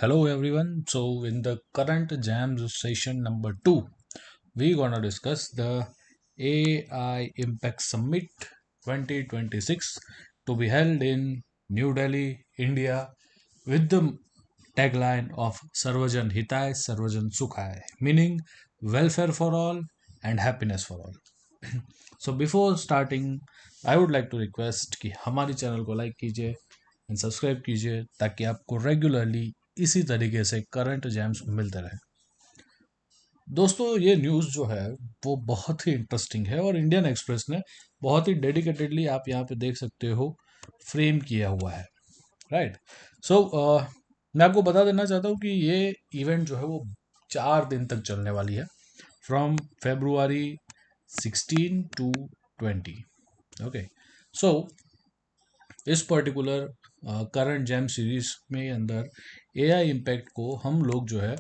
Hello everyone. So in the current jams session number 2, we're gonna discuss the AI Impact Summit 2026 to be held in New Delhi, India, with the tagline of Sarvajan Hitay, Sarvajan Sukhay, meaning welfare for all and happiness for all. So before starting, I would like to request कि हमारी channel को like कीजिए and subscribe कीजिए ताकि आपको regularly इसी तरीके से करंट जैम्स मिलते रहे। दोस्तों ये न्यूज़ जो है वो बहुत ही इंटरेस्टिंग है और इंडियन एक्सप्रेस ने बहुत ही डेडिकेटेडली आप यहाँ पे देख सकते हो फ्रेम किया हुआ है। राइट। सो मैं आपको बता देना चाहता हूँ कि ये इवेंट जो है वो 4 दिन तक चलने वाली है, फ्रॉम फेब्रुआरी 16 टू 20। ओके। सो इस पर्टिकुलर करंट जैम सीरीज में अंदर एआई इम्पैक्ट को हम लोग जो है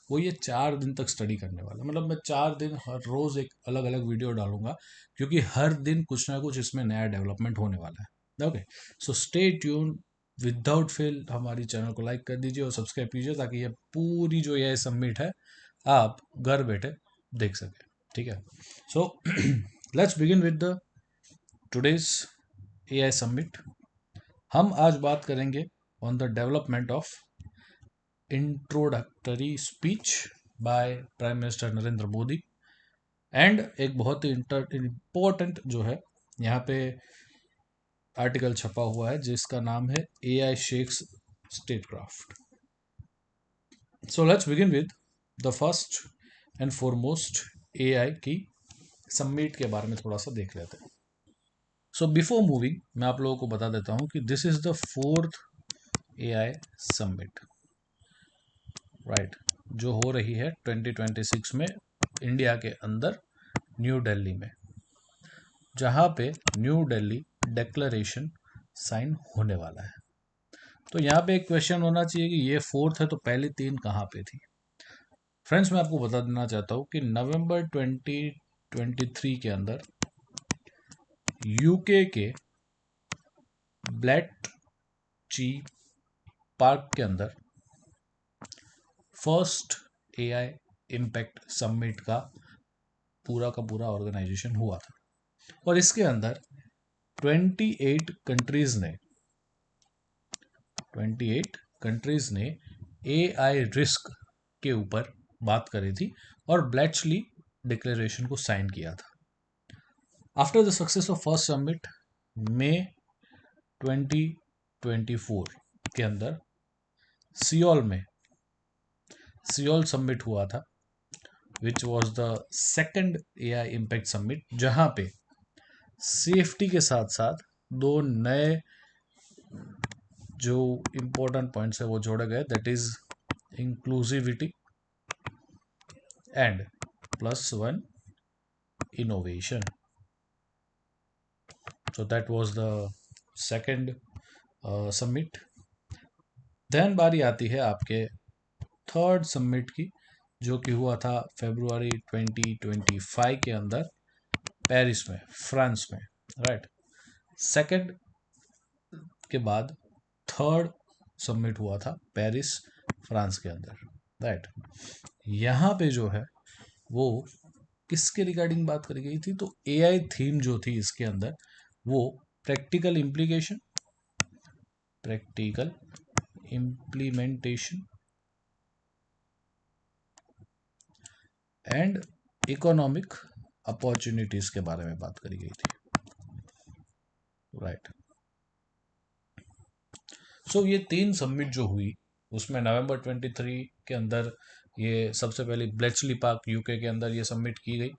वो ये 4 दिन तक स्टडी करने वाला, मतलब मैं 4 दिन हर रोज एक अलग अलग वीडियो डालूंगा, क्योंकि हर दिन कुछ ना कुछ इसमें नया डेवलपमेंट होने वाला है। Okay. So stay tune. Without fail हमारी चैनल को लाइक कर दीजिए और सब्सक्राइब कीजिए ताकि ये पूरी जो ये सबमिट है आप घर बैठे देख सकें। ठीक है। So let's begin with the today's AI submit. हम आज बात करेंगे on the development of introductory speech by prime minister Narendra Modi, and एक बहुत ही इम्पोर्टेंट जो है यहाँ पे आर्टिकल छपा हुआ है जिसका नाम है AI shakes statecraft. So let's begin with the first and foremost AI की सबमिट के बारे में थोड़ा सा देख लेते हैं। सो बिफोर मूविंग मैं आप लोगों को बता देता हूँ कि this is the fourth AI submit, right, जो हो रही है 2026 में इंडिया के अंदर न्यू दिल्ली में, जहाँ पे न्यू दिल्ली डिक्लेरेशन साइन होने वाला है। तो यहाँ पे एक क्वेश्चन होना चाहिए कि ये फोर्थ है तो पहली 3 कहाँ पे थी। फ्रेंड्स मैं आपको बता देना चाहता हूँ कि नवंबर 2023 के अंदर यूके के ब्लैट ची पार्क के अंदर फर्स्ट एआई इम्पैक्ट समिट का पूरा ऑर्गेनाइजेशन हुआ था, और इसके अंदर 28 कंट्रीज ने 28 कंट्रीज ने एआई रिस्क के ऊपर बात करी थी और ब्लैचली डिक्लेरेशन को साइन किया था। After the success of first summit May 2024 के अंदर सियोल समिट हुआ था, which was the second AI impact summit, जहां पे सेफ्टी के साथ साथ 2 नए जो इंपॉर्टेंट पॉइंट्स है वो जोड़े गए, that is inclusivity and +1 innovation. So that was the second summit. Then बारी आती है आपके थर्ड समिट की, जो कि हुआ था फरवरी 2025 के अंदर पेरिस में, फ्रांस में, राइट। सेकंड के बाद थर्ड समिट हुआ था पेरिस, फ्रांस के अंदर, राइट। यहाँ पे जो है वो किसके रिगार्डिंग बात करी गई थी, तो एआई थीम जो थी इसके अंदर वो practical implementation and economic opportunities के बारे में बात करी गई थी, राइट। सो ये 3 समिट जो हुई उसमें नवंबर 23 के अंदर ये सबसे पहले ब्लेचली पार्क यूके के अंदर ये समिट की गई।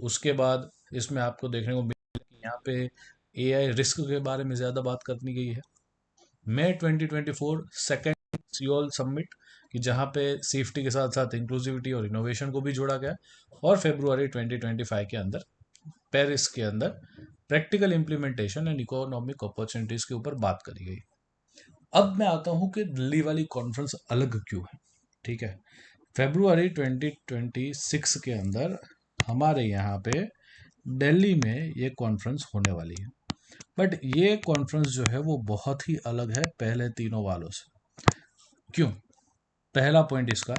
उसके बाद इसमें आपको देखने को मिला कि यहाँ पे एआई रिस्क के बारे में ज़्यादा बात करनी गई है। मई 2024 सेकेंड सियोल समिट, कि जहाँ पे सेफ्टी के साथ साथ इंक्लूसिविटी और इनोवेशन को भी जोड़ा गया, और फेब्रुआरी 2025 के अंदर पेरिस के अंदर practical implementation and economic opportunities के ऊपर बात करी गई। अब मैं आता हूँ कि दिल्ली वाली कॉन्फ्रेंस अलग क्यों है। ठीक है। फेब्रुआरी 2026 के अंदर हमारे यहाँ पे दिल्ली में ये कॉन्फ्रेंस होने वाली है, बट ये कॉन्फ्रेंस जो है वो बहुत ही अलग है पहले तीनों वालों से। क्यों? पहला पॉइंट इसका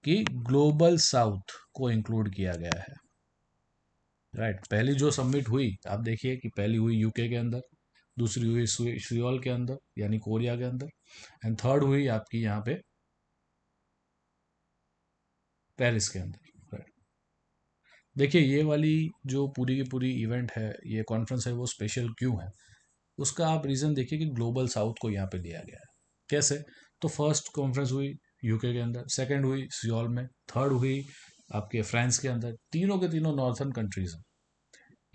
कि ग्लोबल साउथ को इंक्लूड किया गया है। राइट, पहली जो सबमिट हुई आप देखिए कि पहली हुई यूके के अंदर, दूसरी हुई सियोल के अंदर यानी कोरिया के अंदर, एंड थर्ड हुई आपकी यहाँ पे पेरिस के अंदर। राइट, देखिए ये वाली जो पूरी की पूरी इवेंट है, ये कॉन्फ्रेंस है, वो स्पेशल क्यों है उसका आप रीज़न देखिए कि ग्लोबल साउथ को यहाँ पे लिया गया है। कैसे? तो फर्स्ट कॉन्फ्रेंस हुई यूके के अंदर, सेकंड हुई सियोल में, थर्ड हुई आपके फ्रांस के अंदर, तीनों के तीनों नॉर्थन कंट्रीज हैं।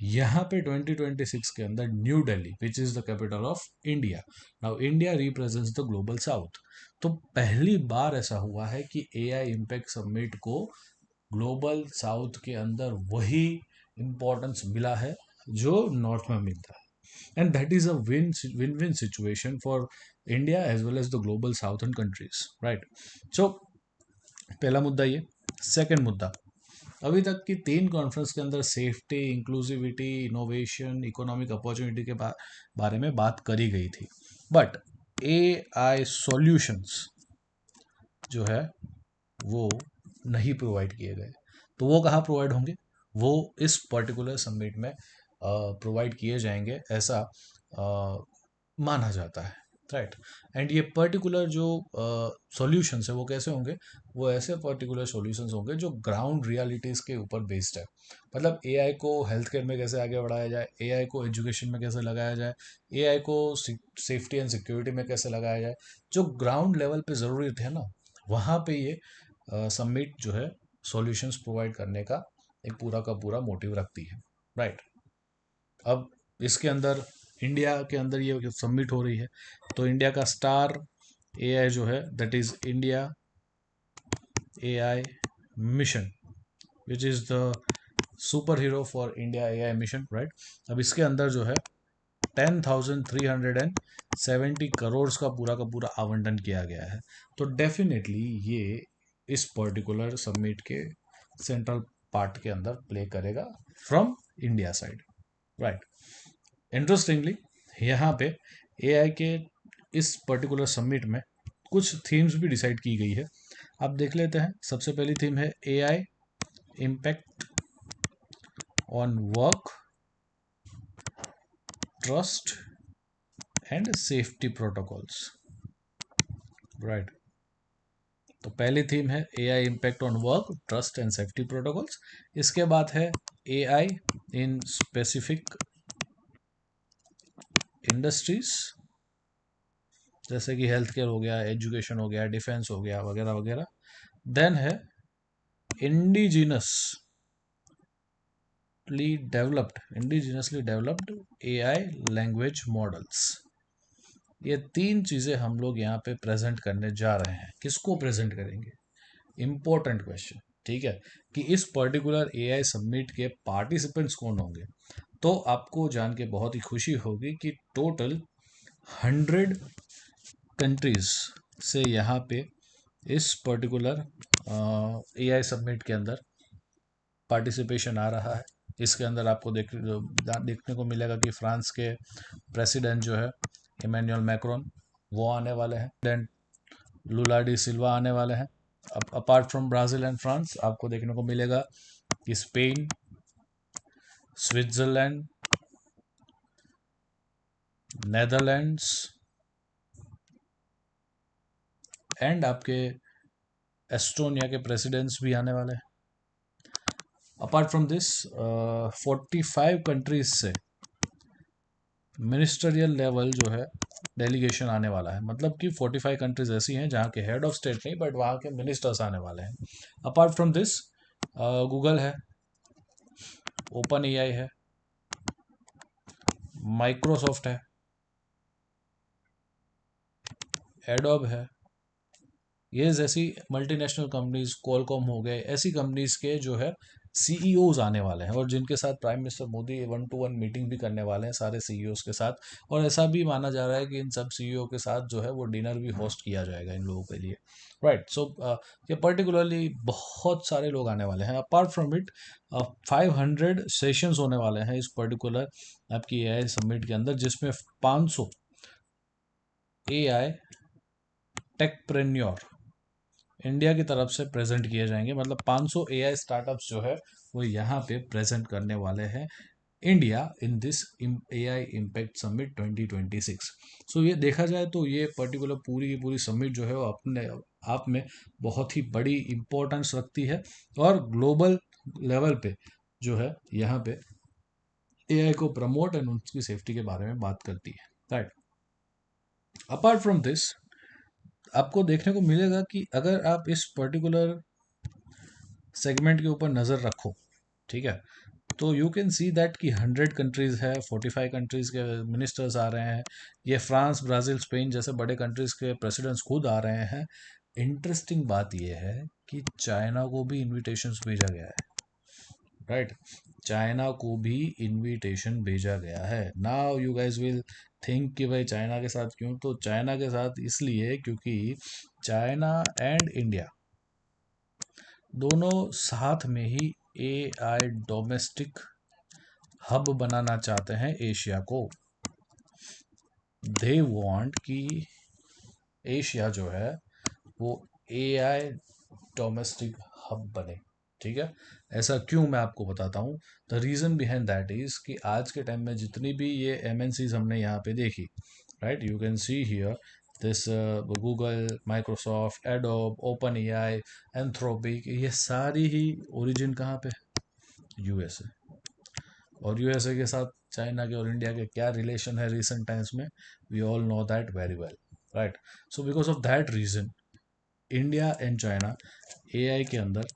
यहाँ पे 2026 के अंदर new Delhi which is the capital of India, now India represents the global south. तो पहली बार ऐसा हुआ है कि एआई इम्पैक्ट समिट को ग्लोबल साउथ के अंदर वही इम्पोर्टेंस मिला है जो नॉर्थ में मिलता है, and that is a win-win situation for India as well as the global southern countries, right? So पहला मुद्दा ये। सेकंड मुद्दा, अभी तक की तीन कॉन्फ्रेंस के अंदर safety, inclusivity, innovation, economic opportunity के बारे में बात करी गई थी, बट एआई सॉल्यूशंस जो है वो नहीं प्रोवाइड किए गए। तो वो कहाँ प्रोवाइड होंगे? वो इस पर्टिकुलर समिट में प्रोवाइड किए जाएंगे, ऐसा माना जाता है। राइट, एंड ये पर्टिकुलर जो सॉल्यूशंस है वो कैसे होंगे? वो ऐसे पर्टिकुलर सॉल्यूशंस होंगे जो ग्राउंड रियलिटीज़ के ऊपर बेस्ड है। मतलब एआई को हेल्थ केयर में कैसे आगे बढ़ाया जाए, एआई को एजुकेशन में कैसे लगाया जाए, एआई को सेफ्टी एंड सिक्योरिटी में कैसे लगाया जाए, जो ग्राउंड लेवल पे ज़रूरी थे ना, वहाँ पे ये सबमिट जो है सॉल्यूशंस प्रोवाइड करने का एक पूरा का पूरा मोटिव रखती है। राइट, अब इसके अंदर इंडिया के अंदर ये सबमिट हो रही है, तो इंडिया का स्टार एआई जो है that is India AI mission which is the super hero for India AI mission. Right, अब इसके अंदर जो है 10,370 करोड़ का पूरा आवंटन किया गया है। तो डेफिनेटली ये इस पर्टिकुलर सबमिट के सेंट्रल पार्ट के अंदर प्ले करेगा from India side. Right, interestingly यहाँ पे एआई के इस पर्टिकुलर सबमिट में कुछ थीम्स भी डिसाइड की गई है। आप देख लेते हैं। सबसे पहली थीम है AI impact on work, trust and safety protocols. Right, तो पहली थीम है AI impact on work, trust and safety protocols. इसके बाद है एआई इन स्पेसिफिक इंडस्ट्रीज, जैसे कि हेल्थ केयर हो गया, एजुकेशन हो गया, डिफेंस हो गया, वगैरह वगैरह। देन है indigenously developed AI language models. ये तीन चीज़ें हम लोग यहाँ पे प्रेजेंट करने जा रहे हैं। किसको प्रेजेंट करेंगे? इम्पोर्टेंट क्वेश्चन, ठीक है, कि इस पर्टिकुलर एआई सबमिट के पार्टिसिपेंट्स कौन होंगे। तो आपको जान के बहुत ही खुशी होगी कि टोटल 100 कंट्रीज से यहाँ पे इस पर्टिकुलर एआई सबमिट के अंदर पार्टिसिपेशन आ रहा है। इसके अंदर आपको देखने को मिलेगा कि फ्रांस के प्रेसिडेंट जो है इमैनुअल मैक्रोन, वो आने वाले हैं। देन लुला डी सिल्वा आने वाले हैं। अब apart from Brazil and France आपको देखने को मिलेगा कि स्पेन, स्विट्ज़रलैंड, नेदरलैंड्स एंड आपके एस्टोनिया के प्रेसिडेंट्स भी आने वाले हैं। अपार्ट फ्रॉम दिस 45 कंट्रीज से मिनिस्टरियल लेवल जो है डेलीगेशन आने वाला है। मतलब कि 45 कंट्रीज ऐसी हैं जहाँ के हेड ऑफ स्टेट नहीं, बट वहाँ के मिनिस्टर्स आने वाले हैं। अपार्ट फ्रॉम दिस गूगल है, ओपन एआई है, माइक्रोसॉफ्ट है, एडोब है, ये जैसी मल्टीनेशनल कंपनीज, कॉलकॉम हो गए, ऐसी कंपनीज के जो है सीईओज आने वाले हैं, और जिनके साथ prime minister Modi 1-to-1 meeting भी करने वाले हैं सारे सीईओज के साथ। और ऐसा भी माना जा रहा है कि इन सब सीईओ के साथ जो है वो डिनर भी होस्ट किया जाएगा इन लोगों के लिए। राइट, सो ये पर्टिकुलरली बहुत सारे लोग आने वाले हैं। अपार्ट फ्रॉम इट 500 सेशंस होने वाले हैं इस पर्टिकुलर आपकी एआई समिट के अंदर, जिसमें 500 एआई टेकप्रेन्योर इंडिया की तरफ से प्रेजेंट किए जाएंगे, मतलब 500 एआई स्टार्टअप्स जो है वो यहाँ पे प्रेजेंट करने वाले हैं India in this AI impact summit 2026। सो ये देखा जाए तो ये पर्टिकुलर पूरी की पूरी समिट जो है वो अपने आप में बहुत ही बड़ी इंपॉर्टेंस रखती है और ग्लोबल लेवल पे जो है यहाँ पे एआई को प्रमोट एंड उसकी सेफ्टी के बारे में बात करती है, राइट। अपार्ट फ्रॉम दिस आपको देखने को मिलेगा कि अगर आप इस पर्टिकुलर सेगमेंट के ऊपर नज़र रखो, ठीक है, तो यू कैन सी दैट कि 100 कंट्रीज़ है, 45 कंट्रीज़ के मिनिस्टर्स आ रहे हैं, ये फ्रांस, ब्राज़ील, स्पेन जैसे बड़े कंट्रीज़ के प्रेसिडेंट्स खुद आ रहे हैं। इंटरेस्टिंग बात यह है कि चाइना को भी इनविटेशंस भेजा गया है, राइट। चाइना को भी इनविटेशन भेजा गया है। Now you guys will think कि भाई चाइना के साथ क्यों, तो चाइना के साथ इसलिए क्योंकि चाइना एंड इंडिया दोनों साथ में ही एआई डोमेस्टिक हब बनाना चाहते हैं एशिया को। दे वांट कि एशिया जो है वो एआई डोमेस्टिक हब बने, ठीक है। ऐसा क्यों, मैं आपको बताता हूँ। The reason behind that is कि आज के टाइम में जितनी भी ये एमएनसीज हमने यहाँ पे देखी, right, you can see here this Google, Microsoft, adobe, open AI, Anthropic, ये सारी ही ओरिजिन कहाँ पे, यूएसए। और यूएसए के साथ चाइना के और इंडिया के क्या रिलेशन है रिसेंट टाइम्स में, we all know that very well, right. So because of that reason India and China AI के अंदर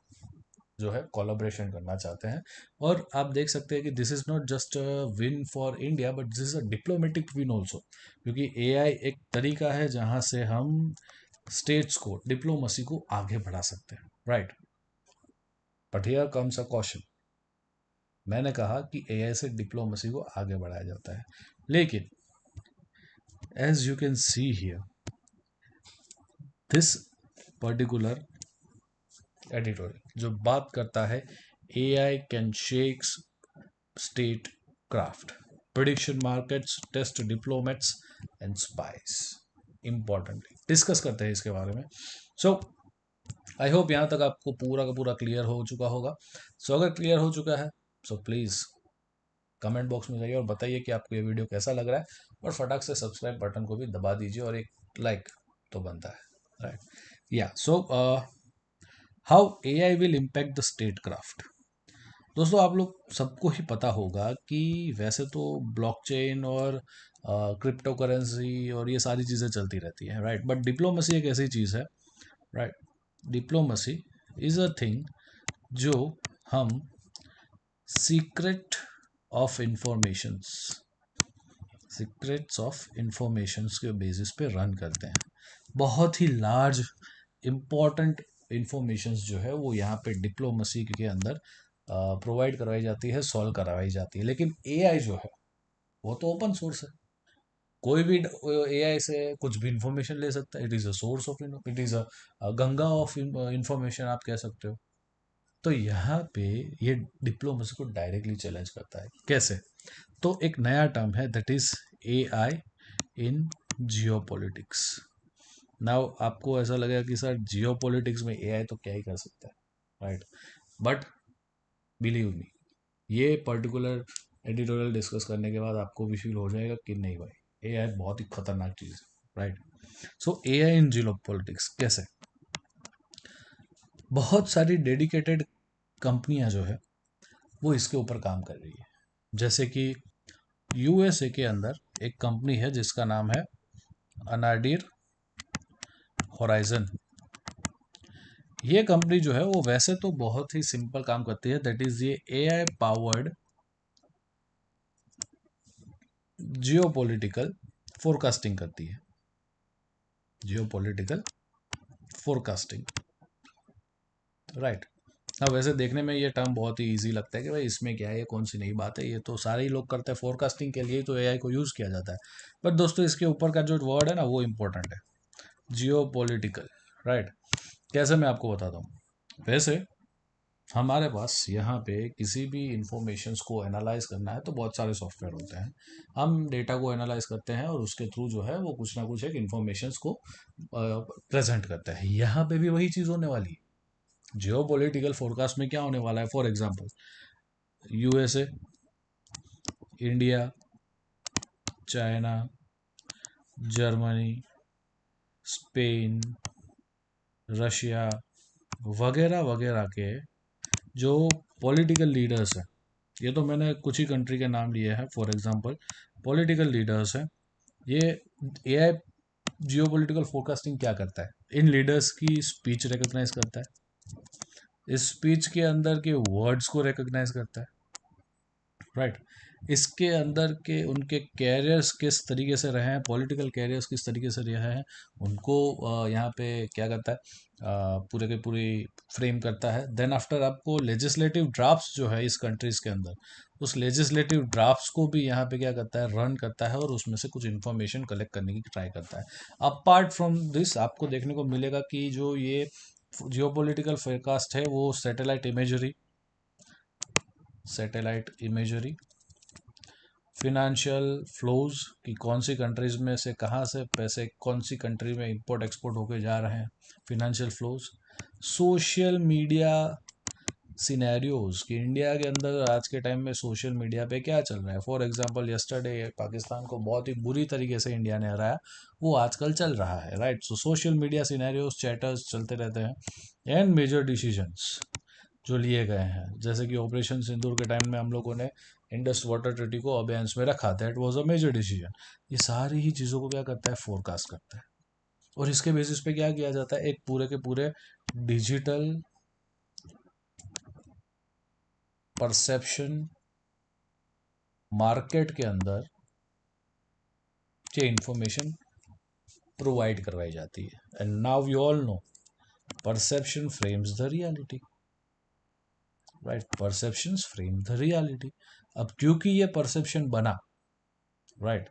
जो है कोलाब्रेशन करना चाहते हैं। और आप देख सकते हैं कि this is not just win for India but this is a diplomatic win also, क्योंकि एआई एक तरीका है जहां से हम स्टेट्स को, डिप्लोमेसी को आगे बढ़ा सकते हैं, right. But here comes a question. मैंने कहा कि एआई से डिप्लोमेसी को आगे बढ़ाया जाता है, लेकिन as you can see here this particular editorial जो बात करता है AI can shakes statecraft, prediction markets, test diplomats and spies. Importantly discuss करते हैं इसके बारे में। सो आई होप यहाँ तक आपको पूरा का पूरा क्लियर हो चुका होगा। सो अगर क्लियर हो चुका है सो प्लीज़ कमेंट बॉक्स में जाइए और बताइए कि आपको ये वीडियो कैसा लग रहा है, और फटाक से सब्सक्राइब बटन को भी दबा दीजिए और एक लाइक तो बनता है, राइट। या so how AI will impact the state craft. दोस्तों आप लोग सबको ही पता होगा कि वैसे तो ब्लॉकचेन और क्रिप्टो करेंसी और ये सारी चीज़ें चलती रहती हैं, राइट, बट डिप्लोमेसी एक ऐसी चीज़ है, right. Diplomacy is a thing जो हम secret of informations, secrets of informations के बेसिस पे रन करते हैं। बहुत ही लार्ज इम्पॉर्टेंट इंफॉर्मेशंस जो है वो यहाँ पे डिप्लोमेसी के अंदर प्रोवाइड करवाई जाती है, सॉल्व करवाई जाती है। लेकिन एआई जो है वो तो ओपन सोर्स है, कोई भी एआई से कुछ भी इंफॉर्मेशन ले सकता है। It is a source of, it is a Ganga of information आप कह सकते हो। तो यहाँ पे ये डिप्लोमेसी को डायरेक्टली चैलेंज करता है। कैसे? तो एक नया टर्म है that is AI in Jio politics. Now आपको ऐसा लगेगा कि सर जियो पॉलिटिक्स में एआई तो क्या ही कर सकता है, राइट, बट बिलीव मी ये पर्टिकुलर एडिटोरियल डिस्कस करने के बाद आपको भी फील हो जाएगा कि नहीं भाई एआई बहुत ही खतरनाक चीज़ है, राइट। सो एआई इन जियो पॉलिटिक्स कैसे? बहुत सारी डेडिकेटेड कंपनियां जो है वो इसके ऊपर काम कर रही है। जैसे कि यूएसए के अंदर एक कंपनी है जिसका नाम है अनाडीर होराइजन। ये कंपनी जो है वो वैसे तो बहुत ही सिंपल काम करती है, दैट इज ये एआई पावर्ड जियो पॉलिटिकल फोरकास्टिंग करती है। जियो पॉलिटिकल फोरकास्टिंग, राइट। अब वैसे देखने में ये टर्म बहुत ही इजी लगता है कि भाई इसमें क्या है, ये कौन सी नई बात है, ये तो सारे ही लोग करते हैं, फोरकास्टिंग के लिए तो एआई को यूज़ किया जाता है। बट दोस्तों इसके ऊपर का जो वर्ड है ना वो इम्पोर्टेंट है, जियो पॉलिटिकल, राइट। कैसे, मैं आपको बताता हूँ। वैसे हमारे पास यहाँ पे किसी भी इंफॉर्मेशंस को एनालाइज करना है तो बहुत सारे सॉफ्टवेयर होते हैं। हम डेटा को एनालाइज करते हैं और उसके थ्रू जो है वो कुछ ना कुछ एक इंफॉर्मेशंस को प्रेजेंट करते हैं। यहाँ पे भी वही चीज़ होने वाली है। जियो पॉलिटिकल फोरकास्ट में क्या होने वाला है? For example, USA, India, China, Germany, Spain, Russia वगैरह वगैरह के जो पॉलिटिकल लीडर्स हैं, ये तो मैंने कुछ ही कंट्री के नाम लिए हैं फॉर एग्जांपल, पॉलिटिकल लीडर्स हैं ये। एआई जियो पॉलिटिकल फोरकास्टिंग क्या करता है? इन लीडर्स की स्पीच रिकॉग्नाइज करता है, इस स्पीच के अंदर के वर्ड्स को रिकॉग्नाइज करता है, राइट। इसके अंदर के उनके कैरियर्स किस तरीके से रहे हैं, पॉलिटिकल कैरियर्स किस तरीके से रहे हैं, उनको यहाँ पे क्या करता है, पूरे के पूरी फ्रेम करता है। देन आफ्टर आपको लेजिस्लेटिव ड्राफ्ट्स जो है इस कंट्रीज के अंदर, उस लेजिस्लेटिव ड्राफ्ट्स को भी यहाँ पे क्या करता है, रन करता है और उसमें से कुछ इन्फॉर्मेशन कलेक्ट करने की ट्राई करता है। अपार्ट फ्रॉम दिस आपको देखने को मिलेगा कि जो ये जियोपॉलिटिकल फोरकास्ट है वो सैटेलाइट इमेजरी, फिनेंशियल फ्लोज कि कौन सी कंट्रीज में से कहाँ से पैसे कौन सी कंट्री में इंपोर्ट एक्सपोर्ट होके जा रहे हैं, financial flows, social media scenarios कि इंडिया के अंदर आज के टाइम में सोशल मीडिया पे क्या चल रहा है। फॉर एग्जांपल यस्टरडे पाकिस्तान को बहुत ही बुरी तरीके से इंडिया ने हराया, वो आजकल चल रहा है, राइट। सो सोशल मीडिया सिनेरियोज चैटर्स चलते रहते हैं। एंड मेजर डिसीजंस जो लिए गए हैं, जैसे कि ऑपरेशन सिंदूर के टाइम में हम लोगों ने इंडस वाटर ट्रीटी को अबेंस में रखा, that was a major decision. ये सारी ही चीज़ों को क्या करता है, फोरकास्ट करता है। और इसके बेसिस पे क्या किया जाता है, एक पूरे के पूरे डिजिटल परसेप्शन मार्केट के अंदर ये इंफॉर्मेशन प्रोवाइड करवाई जाती है। And now we all know perception frames the reality, right. Perceptions frame the reality. अब क्योंकि ये परसेप्शन बना, राइट,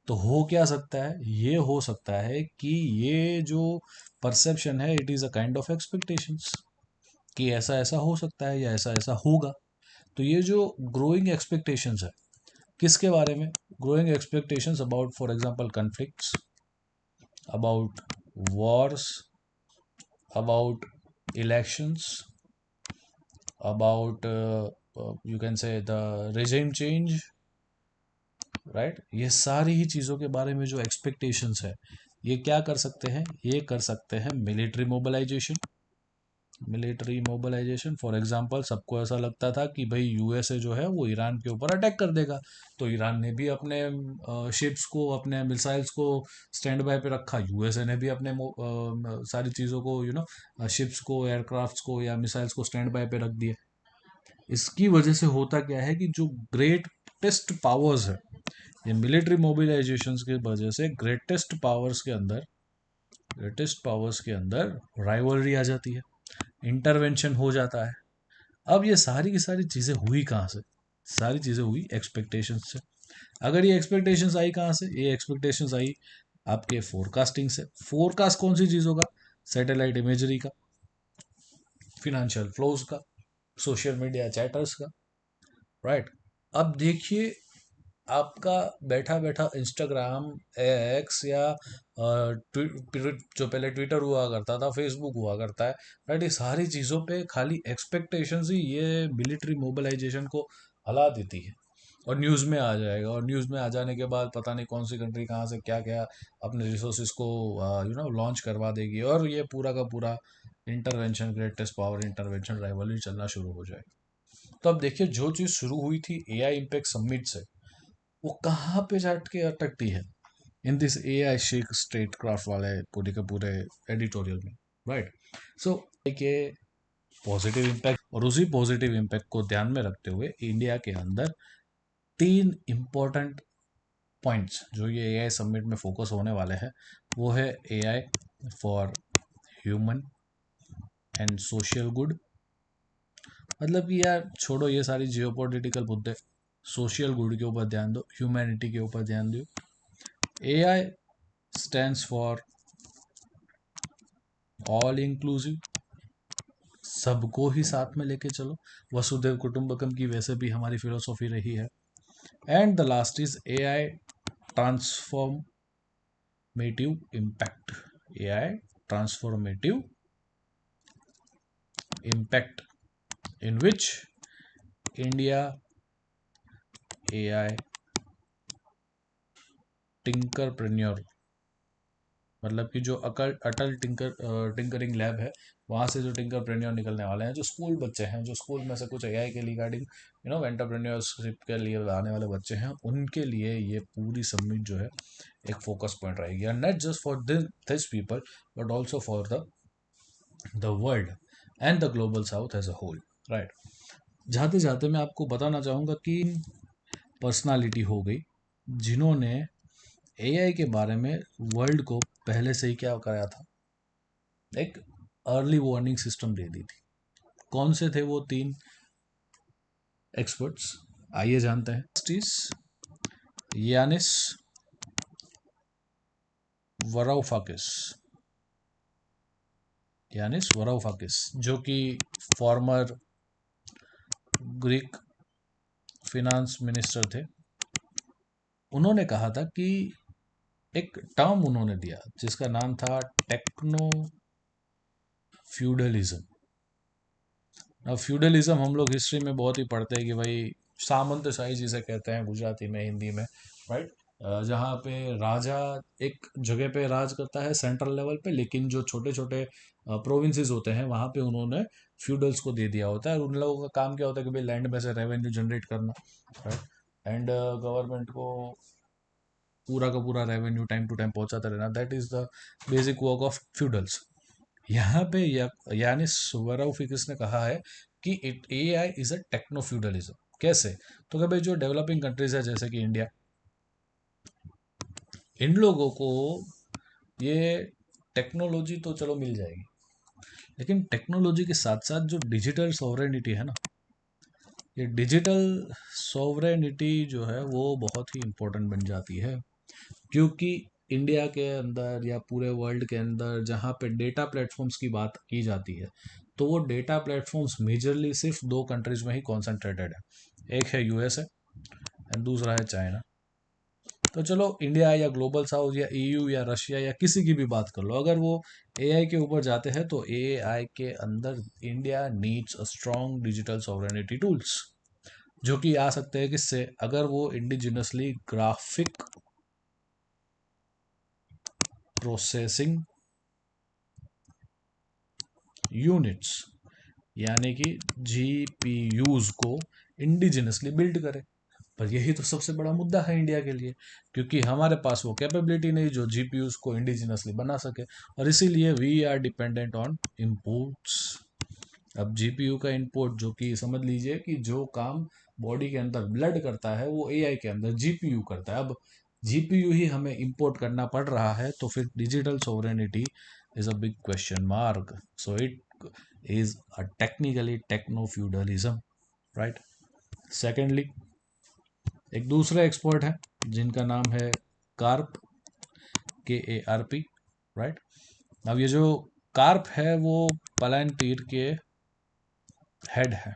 तो हो क्या सकता है, ये हो सकता है कि ये जो परसेप्शन है it is a kind of expectations कि ऐसा ऐसा हो सकता है या ऐसा ऐसा होगा। तो ये जो ग्रोइंग एक्सपेक्टेशंस है किसके बारे में, growing expectations about for example conflicts, about Wars, about elections, about you can say the regime change, right. ये सारी ही चीज़ों के बारे में जो एक्सपेक्टेशंस है, ये क्या कर सकते हैं, ये कर सकते हैं military mobilisation. Military mobilisation for example, सबको ऐसा लगता था कि भाई यूएसए जो है वो ईरान के ऊपर अटैक कर देगा, तो ईरान ने भी अपने शिप्स को, अपने मिसाइल्स को स्टैंड बाय पे रखा, यूएसए ने भी अपने सारी चीज़ों को शिप्स को, एयरक्राफ्ट्स को या मिसाइल्स को स्टैंड बाय पे रख दिए। इसकी वजह से होता क्या है कि जो ग्रेटेस्ट पावर्स है, ये मिलिट्री मोबिलाइजेशंस की वजह से ग्रेटेस्ट पावर्स के अंदर राइवलरी आ जाती है, इंटरवेंशन हो जाता है। अब ये सारी की सारी चीज़ें हुई कहाँ से, सारी चीज़ें हुई एक्सपेक्टेशंस से। अगर ये एक्सपेक्टेशंस आई कहाँ से, ये एक्सपेक्टेशंस आई आपके फोरकास्टिंग से। फोरकास्ट कौन सी चीज़ों का, सैटेलाइट इमेजरी का, फिनेंशियल फ्लोज का, सोशल मीडिया चैटर्स का, राइट। अब देखिए, आपका बैठा बैठा इंस्टाग्राम, एक्स या जो पहले ट्विटर हुआ करता था, फेसबुक हुआ करता है, राइट, ये सारी चीज़ों पे खाली एक्सपेक्टेशंस ही ये मिलिट्री मोबिलाइजेशन को हला देती है और न्यूज़ में आ जाएगा। और न्यूज़ में आ जाने के बाद पता नहीं कौन सी कंट्री कहाँ से क्या क्या अपने रिसोर्सेज को लॉन्च करवा देगी और ये पूरा का पूरा intervention, greatest power intervention, rivalry चलना शुरू हो जाएगी। तो अब देखिए, जो चीज़ शुरू हुई थी एआई इम्पैक्ट समिट से, वो कहाँ पे जाट के अटकती है, in this AI shake state craft वाले पूरे के पूरे एडिटोरियल में, राइट। सो के पॉजिटिव इम्पैक्ट, और उसी पॉजिटिव इम्पैक्ट को ध्यान में रखते हुए इंडिया के अंदर तीन इंपॉर्टेंट पॉइंट्स जो ये एआई समिट में फोकस होने वाले हैं, वो है AI for human and social good. मतलब कि यार छोड़ो ये सारी जियोपॉलिटिकल मुद्दे, सोशल गुड के ऊपर ध्यान दो, ह्यूमैनिटी के ऊपर ध्यान दो। AI stands for all inclusive, सबको ही साथ में लेके चलो, वसुधैव कुटुंबकम की वैसे भी हमारी फिलोसॉफी रही है। And the last is AI transformative impact, AI transformative impact in which India AI टिंकरप्रेन्योर, मतलब कि जो अटल टिंकरिंग लैब है, वहाँ से जो टिंकरप्रेन्योर निकलने वाले हैं, जो स्कूल बच्चे हैं, जो स्कूल में से कुछ AI के रिगार्डिंग एंटरप्रेन्योरशिप के लिए आने वाले बच्चे हैं, उनके लिए ये पूरी समिट जो है एक फोकस पॉइंट रहेगी, and not just for this people but also for the world and the global south as a whole, right. जाते जाते मैं आपको बताना चाहूँगा कि पर्सनालिटी हो गई जिन्होंने AI के बारे में वर्ल्ड को पहले से ही क्या कराया था, एक अर्ली वार्निंग सिस्टम दे दी थी। कौन से थे वो तीन एक्सपर्ट्स, आइए जानते हैं। यानिस वराउफाकिस, यानिस वराउफाकिस जो कि फॉर्मर ग्रीक फिनांस मिनिस्टर थे। उन्होंने कहा था कि एक टर्म उन्होंने दिया जिसका नाम था टेक्नो फ्यूडलिज्म। अब फ्यूडलिज्म हम लोग हिस्ट्री में बहुत ही पढ़ते हैं कि भाई सामंतशाही जिसे कहते हैं गुजराती में, हिंदी में, राइट। जहाँ पे राजा एक जगह पे राज करता है सेंट्रल लेवल पे, लेकिन जो छोटे छोटे प्रोविंसेस होते हैं वहाँ पे उन्होंने फ्यूडल्स को दे दिया होता है, और उन लोगों का काम क्या होता है कि भाई लैंड में से रेवेन्यू जनरेट करना, राइट। एंड गवर्नमेंट को पूरा का पूरा रेवेन्यू टाइम टू टाइम पहुंचाते रहना, that is the basic work of feudals. यहाँ पे यानी वराउफिकिस ने कहा है कि it AI is a techno feudalism. कैसे? तो कि भाई जो डेवलपिंग कंट्रीज है जैसे कि इंडिया, इन लोगों को ये टेक्नोलॉजी तो चलो मिल जाएगी, लेकिन टेक्नोलॉजी के साथ साथ जो डिजिटल सॉवरेनिटी है ना, ये डिजिटल सॉवरेनिटी जो है वो बहुत ही इंपॉर्टेंट बन जाती है। क्योंकि इंडिया के अंदर या पूरे वर्ल्ड के अंदर जहाँ पे डेटा प्लेटफॉर्म्स की बात की जाती है, तो वो डेटा प्लेटफॉर्म्स मेजरली सिर्फ दो कंट्रीज में ही कॉन्सेंट्रेटेड है, एक है USA एंड दूसरा है चाइना। तो चलो इंडिया या ग्लोबल साउथ या EU या रशिया या किसी की भी बात कर लो, अगर वो AI के ऊपर जाते हैं तो AI के अंदर India needs a strong digital sovereignty tools, जो कि आ सकते हैं किससे, अगर वो इंडिजिनसली ग्राफिक प्रोसेसिंग यूनिट्स यानी कि GPUs को इंडिजिनसली बिल्ड करे। पर यही तो सबसे बड़ा मुद्दा है इंडिया के लिए, क्योंकि हमारे पास वो कैपेबिलिटी नहीं जो GPUs को इंडिजिनसली बना सके, और इसीलिए we are dependent on imports. अब GPU का इंपोर्ट, जो कि समझ लीजिए कि जो काम बॉडी के अंदर ब्लड करता है वो AI के अंदर GPU करता है। अब GPU ही हमें इंपोर्ट करना पड़ रहा है, तो फिर digital sovereignty is a big question mark. So it is a technically techno feudalism, right. Secondly, एक दूसरे एक्सपर्ट है जिनका नाम है कार्प, KARP, राइट। अब ये जो कार्प है वो पलायनपीर के हेड है।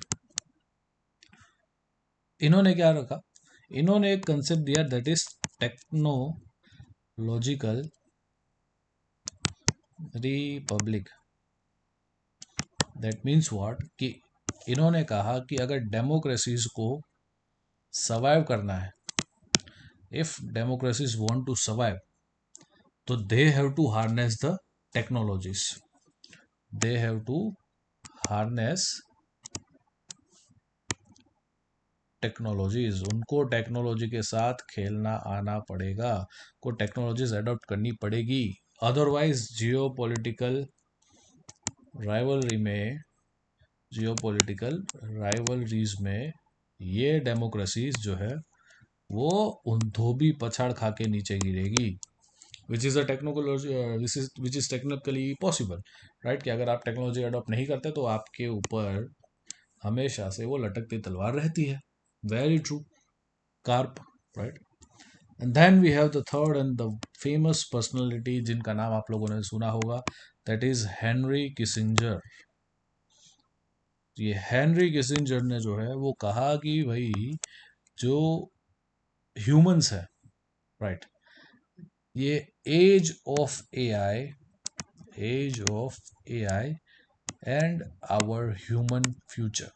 इन्होंने क्या रखा, इन्होंने एक कंसेप्ट दिया that is technological Republic. That means what, कि इन्होंने कहा कि अगर डेमोक्रेसीज को सर्वाइव करना है, if democracies want to survive, तो they have to harness the technologies, they have to harness technologies. उनको टेक्नोलॉजी के साथ खेलना आना पड़ेगा, को टेक्नोलॉजीज अडॉप्ट करनी पड़ेगी। अदरवाइज जियो पॉलिटिकल राइवलरी में, जियो पॉलिटिकल राइवलरीज में ये डेमोक्रेसीज जो है वो उन धोबी पछाड़ खा के नीचे गिरेगी, which is a technology, which is technically possible, right. कि अगर आप टेक्नोलॉजी अडॉप्ट नहीं करते तो आपके ऊपर हमेशा से वो लटकती तलवार रहती है। Very true, Karp, right. And then we have the third and the famous personality जिनका नाम आप लोगों ने सुना होगा, दैट इज हेनरी किसिंजर। ये हेनरी किसिंजर ने जो है वो कहा कि भाई जो ह्यूमंस है, राइट, ये age of AI, age of AI and our human future,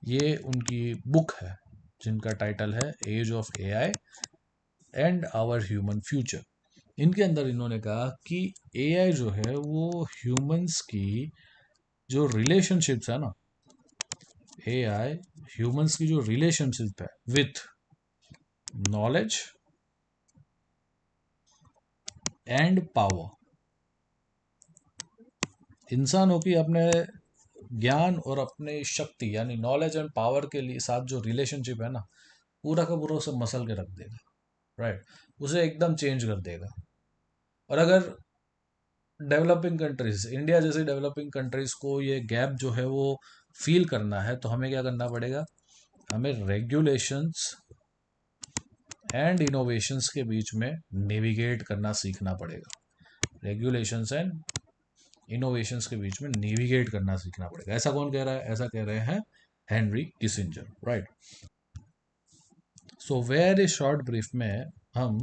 ये उनकी बुक है जिनका टाइटल है age of AI and our human future. इनके अंदर इन्होंने कहा कि एआई जो है वो ह्यूमंस की जो रिलेशनशिप्स है ना, एआई ह्यूमंस की जो रिलेशनशिप है विथ नॉलेज एंड पावर, इंसानों की अपने ज्ञान और अपने शक्ति यानी नॉलेज एंड पावर के लिए साथ जो रिलेशनशिप है ना, पूरा का पूरा उसे मसल के रख देगा, राइट, उसे एकदम चेंज कर देगा। और अगर डेवलपिंग कंट्रीज, इंडिया जैसी डेवलपिंग कंट्रीज को ये गैप जो है वो फील करना है, तो हमें क्या करना पड़ेगा, हमें रेगुलेशंस एंड इनोवेशंस के बीच में नेविगेट करना सीखना पड़ेगा। रेगुलेशंस एंड इनोवेशंस के बीच में नेविगेट करना सीखना पड़ेगा। ऐसा कौन कह रहा है? ऐसा कह रहे हैं Henry Kissinger, right. So very short brief में हम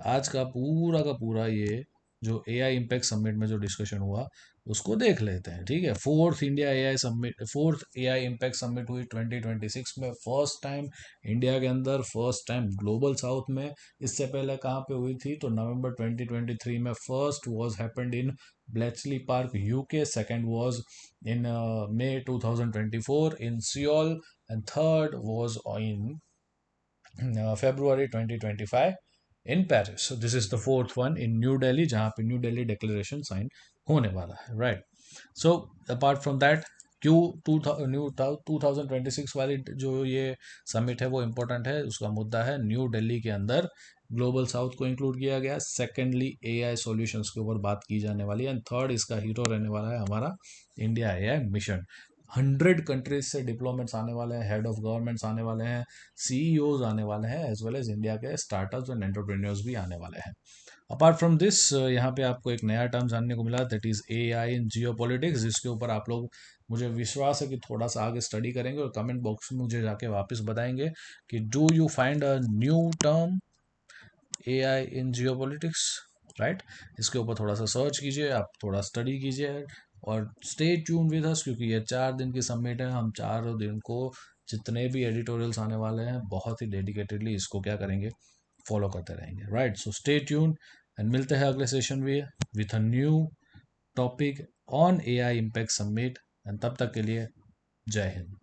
आज का पूरा ये जो एआई इम्पैक्ट समिट में जो डिस्कशन हुआ उसको देख लेते हैं, ठीक है। Fourth India AI summit, fourth AI impact summit हुई 2026 में, फर्स्ट टाइम इंडिया के अंदर, फर्स्ट टाइम ग्लोबल साउथ में। इससे पहले कहाँ पे हुई थी? तो नवंबर 2023 में first was happened in Bletchley Park UK, second was in May 2024 in Seoul, and third was in February 2025 in Paris. So this is the fourth one in New Delhi, जहाँ पे न्यू दिल्ली डिक्लेरेशन साइन होने वाला है, right. So apart from that, क्यों 2026 वाली जो ये summit है वो इम्पोर्टेंट है? उसका मुद्दा है न्यू दिल्ली के अंदर ग्लोबल साउथ को इंक्लूड किया गया, सेकेंडली एआई सॉल्यूशंस के ऊपर बात की जाने वाली है, एंड थर्ड इसका हीरो रहने वाला है हमारा इंडिया एआई मिशन। 100 कंट्रीज से डिप्लोमेट्स आने वाले हैं, हेड ऑफ गवर्नमेंट्स आने वाले हैं, सीईओज आने वाले हैं, एज वेल एज इंडिया के स्टार्टअप्स एंड एंटरप्रेन्योर्स भी आने वाले हैं। अपार्ट फ्रॉम दिस, यहाँ पे आपको एक नया टर्म जानने को मिला, that is AI in Jio politics, जिसके ऊपर आप लोग, मुझे विश्वास है कि थोड़ा सा आगे स्टडी करेंगे और कमेंट बॉक्स में मुझे जाके वापस बताएंगे कि do you find a new term AI in Jio politics, right. इसके ऊपर थोड़ा सा सर्च कीजिए, आप थोड़ा स्टडी कीजिए और स्टे ट्यून विद अस, क्योंकि ये 4 दिन की सबमिट है। हम 4 दिन को जितने भी एडिटोरियल्स आने वाले हैं बहुत ही डेडिकेटेडली इसको क्या करेंगे, फॉलो करते रहेंगे, right. So stay tune and मिलते हैं अगले सेशन में with a new topic on AI impact summit, and तब तक के लिए जय हिंद।